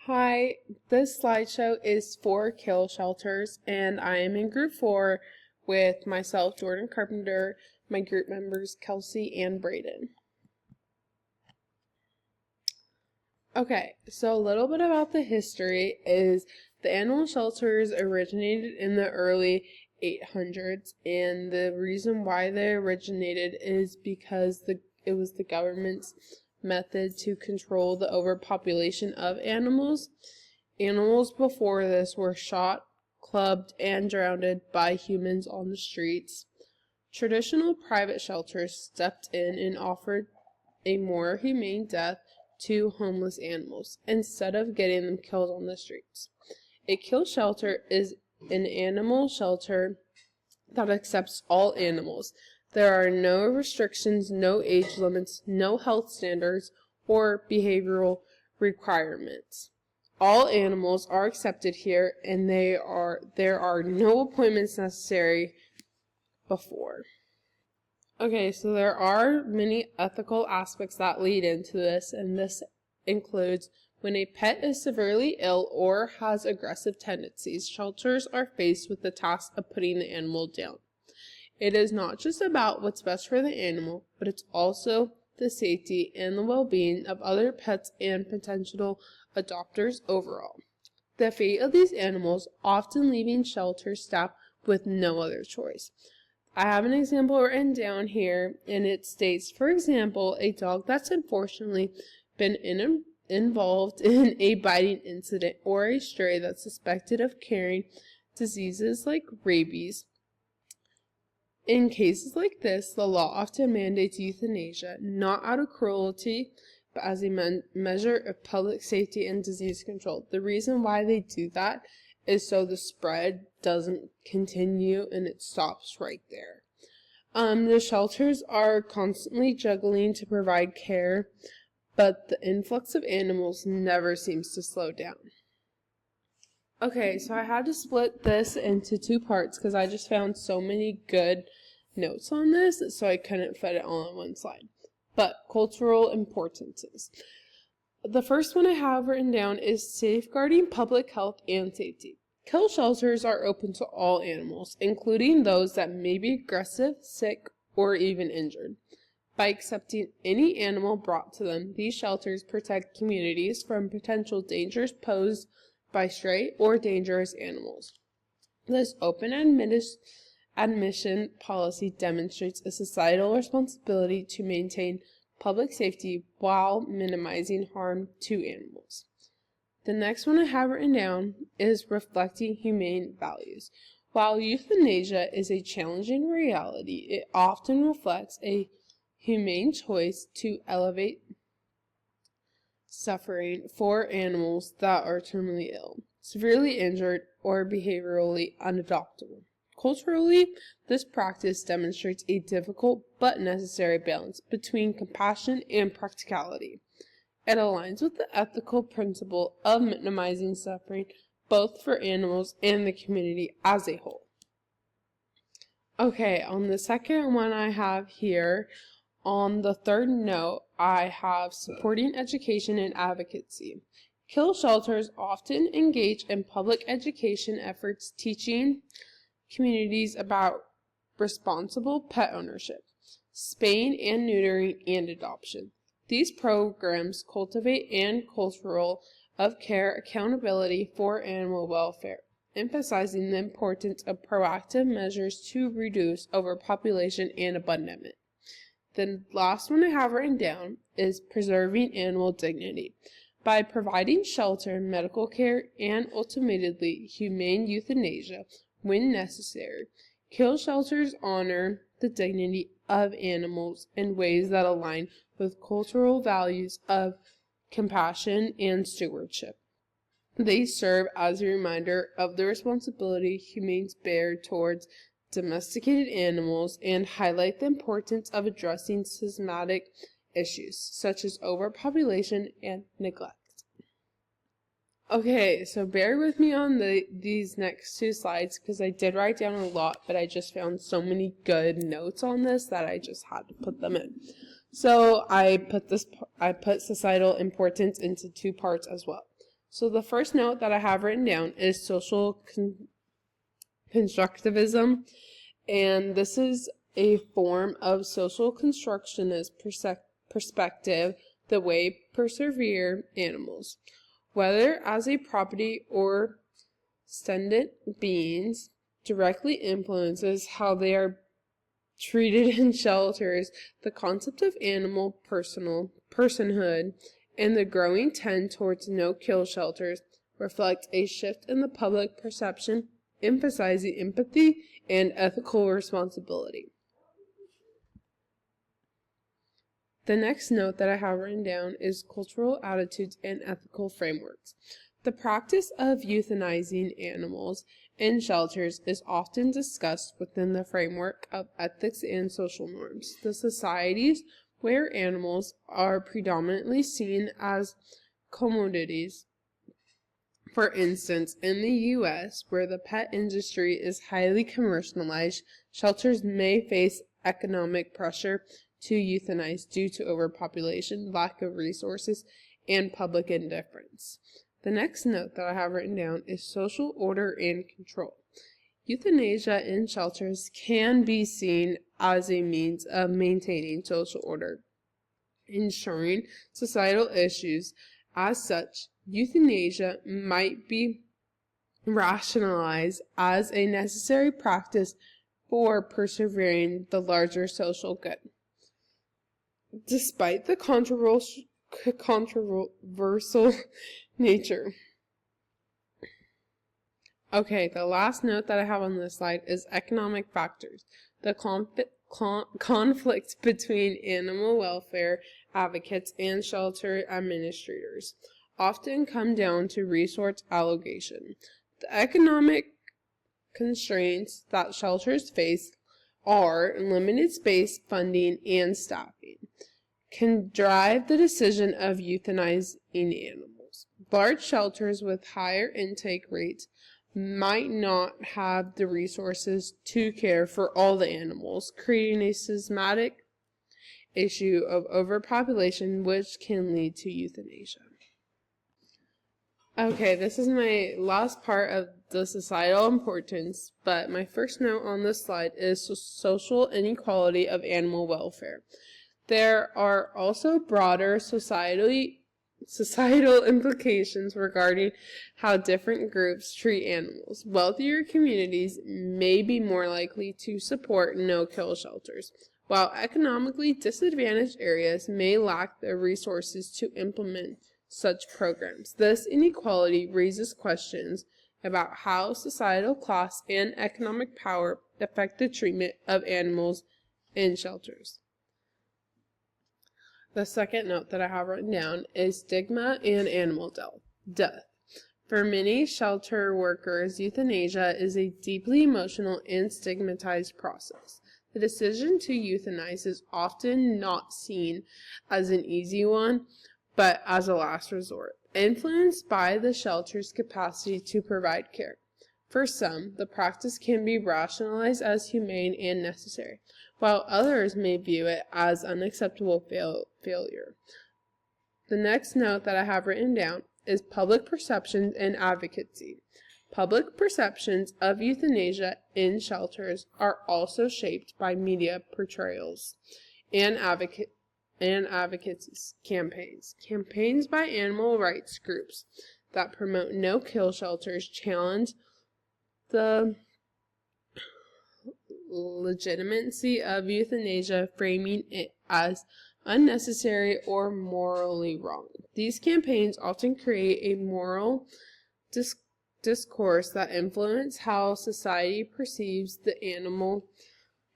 Hi, this slideshow is for kill shelters, and I am in group 4 with myself, Jordan Carpenter, my group members, Kelsey and Braden. Okay, so a little bit about the history is the animal shelters originated in the early 800s, and the reason why they originated is because it was the government's method to control the overpopulation of animals. Animals before this were shot, clubbed, and drowned by humans on the streets. Traditional private shelters stepped in and offered a more humane death to homeless animals instead of getting them killed on the streets. A kill shelter is an animal shelter that accepts all animals. There are no restrictions, no age limits, no health standards, or behavioral requirements. All animals are accepted here, and there are no appointments necessary before. Okay, so there are many ethical aspects that lead into this, and this includes when a pet is severely ill or has aggressive tendencies, shelters are faced with the task of putting the animal down. It is not just about what's best for the animal, but it's also the safety and the well-being of other pets and potential adopters overall. The fate of these animals often leaving shelter staff with no other choice. I have an example written down here, and it states, for example, a dog that's unfortunately been involved in a biting incident, or a stray that's suspected of carrying diseases like rabies. In cases like this, the law often mandates euthanasia, not out of cruelty, but as a measure of public safety and disease control. The reason why they do that is so the spread doesn't continue and it stops right there. The shelters are constantly juggling to provide care, but the influx of animals never seems to slow down. Okay, so I had to split this into 2 parts because I just found so many good notes on this, so I couldn't fit it all on one slide. But cultural importances. The first one I have written down is safeguarding public health and safety. Kill shelters are open to all animals, including those that may be aggressive, sick, or even injured. By accepting any animal brought to them, these shelters protect communities from potential dangers posed by stray or dangerous animals. This open admission policy demonstrates a societal responsibility to maintain public safety while minimizing harm to animals. The next one I have written down is reflecting humane values. While euthanasia is a challenging reality, it often reflects a humane choice to elevate suffering for animals that are terminally ill, severely injured, or behaviorally unadoptable. Culturally, this practice demonstrates a difficult but necessary balance between compassion and practicality. It aligns with the ethical principle of minimizing suffering both for animals and the community as a whole. Okay, on the second one I have here, on the third note, I have supporting education and advocacy. Kill shelters often engage in public education efforts teaching communities about responsible pet ownership, spaying and neutering, and adoption. These programs cultivate a culture of care, accountability for animal welfare, emphasizing the importance of proactive measures to reduce overpopulation and abandonment. The last one I have written down is preserving animal dignity. By providing shelter, medical care, and ultimately humane euthanasia when necessary, kill shelters honor the dignity of animals in ways that align with cultural values of compassion and stewardship. They serve as a reminder of the responsibility humans bear towards domesticated animals and highlight the importance of addressing systematic issues such as overpopulation and neglect. Okay, so bear with me on these next 2 slides because I did write down a lot, but I just found so many good notes on this that I just had to put them in. So I put societal importance into 2 parts as well. So the first note that I have written down is social constructivism, and this is a form of social constructionist perspective, the way persevere animals, whether as a property or sentient beings, directly influences how they are treated in shelters. The concept of animal personhood and the growing trend towards no-kill shelters reflect a shift in the public perception, emphasizing empathy and ethical responsibility. The next note that I have written down is cultural attitudes and ethical frameworks. The practice of euthanizing animals in shelters is often discussed within the framework of ethics and social norms. The societies where animals are predominantly seen as commodities, for instance, in the U.S., where the pet industry is highly commercialized, shelters may face economic pressure to euthanize due to overpopulation, lack of resources, and public indifference. The next note that I have written down is social order and control. Euthanasia in shelters can be seen as a means of maintaining social order, ensuring societal issues. As such, euthanasia might be rationalized as a necessary practice for persevering the larger social good. Despite the controversial nature. Okay, the last note that I have on this slide is economic factors. The conflict between animal welfare advocates and shelter administrators often come down to resource allocation. The economic constraints that shelters face are limited space, funding, and staffing can drive the decision of euthanizing animals. Large shelters with higher intake rates might not have the resources to care for all the animals, creating a systematic issue of overpopulation which can lead to euthanasia. Okay, this is my last part of the societal importance, but my first note on this slide is social inequality of animal welfare. There are also broader societal implications regarding how different groups treat animals. Wealthier communities may be more likely to support no-kill shelters, while economically disadvantaged areas may lack the resources to implement such programs. This inequality raises questions about how societal class and economic power affect the treatment of animals in shelters. The second note that I have written down is stigma and animal death. For many shelter workers, euthanasia is a deeply emotional and stigmatized process. The decision to euthanize is often not seen as an easy one, but as a last resort, influenced by the shelter's capacity to provide care. For some, the practice can be rationalized as humane and necessary, while others may view it as unacceptable failure. The next note that I have written down is public perceptions and advocacy. Public perceptions of euthanasia in shelters are also shaped by media portrayals and advocacy campaigns. Campaigns by animal rights groups that promote no-kill shelters challenge the legitimacy of euthanasia, framing it as unnecessary or morally wrong. These campaigns often create a moral discourse that influence how society perceives the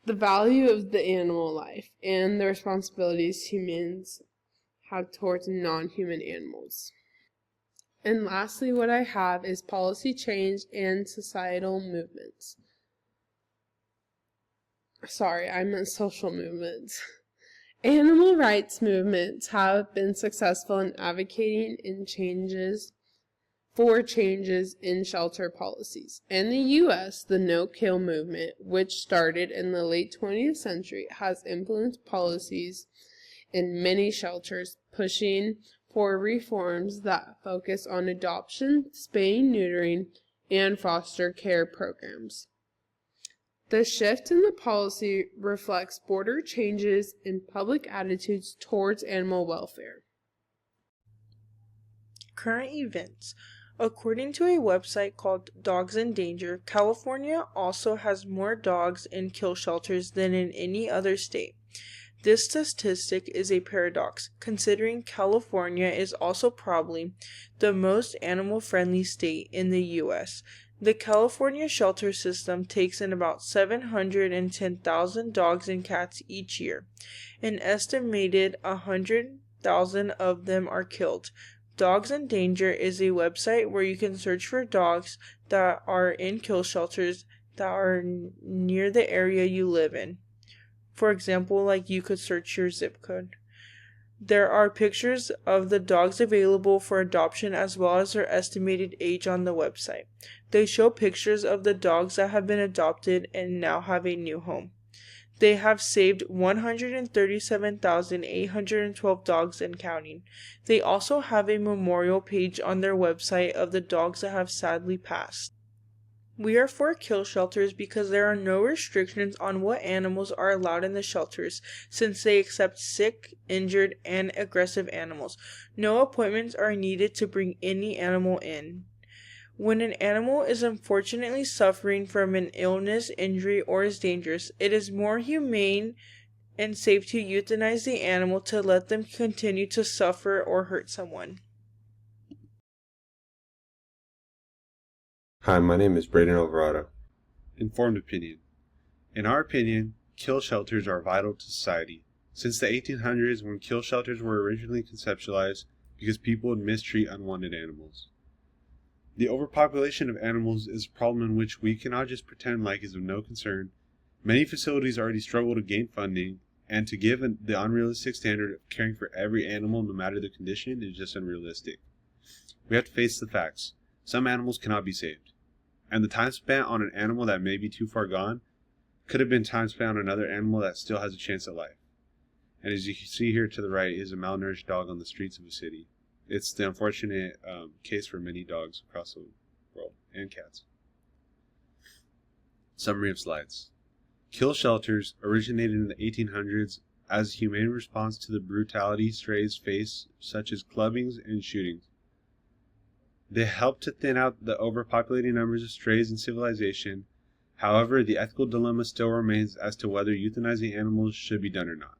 value of the animal life, and the responsibilities humans have towards non-human animals. And lastly, what I have is policy change and societal movements. Sorry, I meant social movements. Animal rights movements have been successful in advocating for changes in shelter policies. In the U.S., the no-kill movement, which started in the late 20th century, has influenced policies in many shelters, pushing for reforms that focus on adoption, spaying, neutering, and foster care programs. The shift in the policy reflects broader changes in public attitudes towards animal welfare. Current events. According to a website called Dogs in Danger, California also has more dogs in kill shelters than in any other state. This statistic is a paradox, considering California is also probably the most animal-friendly state in the U.S. The California shelter system takes in about 710,000 dogs and cats each year. An estimated 100,000 of them are killed. Dogs in Danger is a website where you can search for dogs that are in kill shelters that are near the area you live in. For example, like you could search your zip code. There are pictures of the dogs available for adoption as well as their estimated age on the website. They show pictures of the dogs that have been adopted and now have a new home. They have saved 137,812 dogs and counting. They also have a memorial page on their website of the dogs that have sadly passed. We are for kill shelters because there are no restrictions on what animals are allowed in the shelters, since they accept sick, injured, and aggressive animals. No appointments are needed to bring any animal in. When an animal is unfortunately suffering from an illness, injury, or is dangerous, it is more humane and safe to euthanize the animal to let them continue to suffer or hurt someone. Hi, my name is Braden Alvarado. Informed opinion. In our opinion, kill shelters are vital to society. Since the 1800s, when kill shelters were originally conceptualized because people would mistreat unwanted animals. The overpopulation of animals is a problem in which we cannot just pretend like is of no concern. Many facilities already struggle to gain funding, and to give the unrealistic standard of caring for every animal no matter the condition is just unrealistic. We have to face the facts. Some animals cannot be saved. And the time spent on an animal that may be too far gone could have been time spent on another animal that still has a chance at life. And as you can see here to the right is a malnourished dog on the streets of a city. It's the unfortunate case for many dogs across the world, and cats. Summary of slides. Kill shelters originated in the 1800s as a humane response to the brutality strays face, such as clubbings and shootings. They helped to thin out the overpopulating numbers of strays in civilization. However, the ethical dilemma still remains as to whether euthanizing animals should be done or not.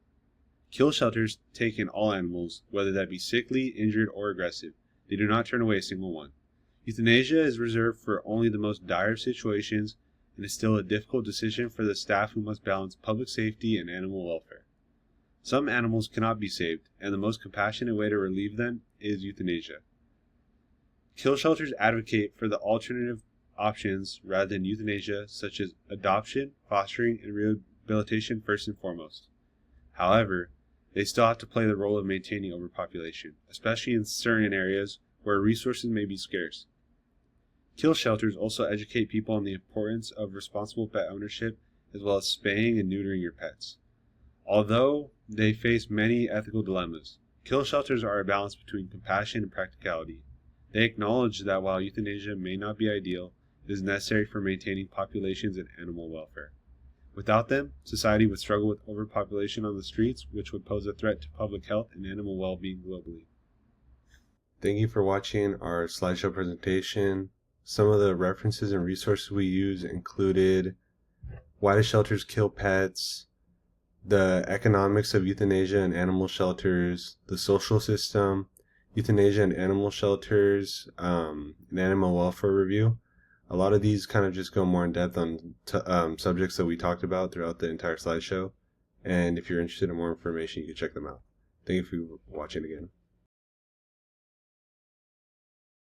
Kill shelters take in all animals, whether that be sickly, injured, or aggressive. They do not turn away a single one. Euthanasia is reserved for only the most dire situations and is still a difficult decision for the staff who must balance public safety and animal welfare. Some animals cannot be saved, and the most compassionate way to relieve them is euthanasia. Kill shelters advocate for the alternative options rather than euthanasia, such as adoption, fostering, and rehabilitation first and foremost. However, they still have to play the role of maintaining overpopulation, especially in certain areas where resources may be scarce. Kill shelters also educate people on the importance of responsible pet ownership as well as spaying and neutering your pets. Although they face many ethical dilemmas, kill shelters are a balance between compassion and practicality. They acknowledge that while euthanasia may not be ideal, it is necessary for maintaining populations and animal welfare. Without them, society would struggle with overpopulation on the streets, which would pose a threat to public health and animal well-being globally. Thank you for watching our slideshow presentation. Some of the references and resources we use included Why Do Shelters Kill Pets?, The Economics of Euthanasia and Animal Shelters, The Social System, Euthanasia and Animal Shelters, an Animal Welfare Review. A lot of these kind of just go more in depth on subjects that we talked about throughout the entire slideshow. And if you're interested in more information, you can check them out. Thank you for watching again.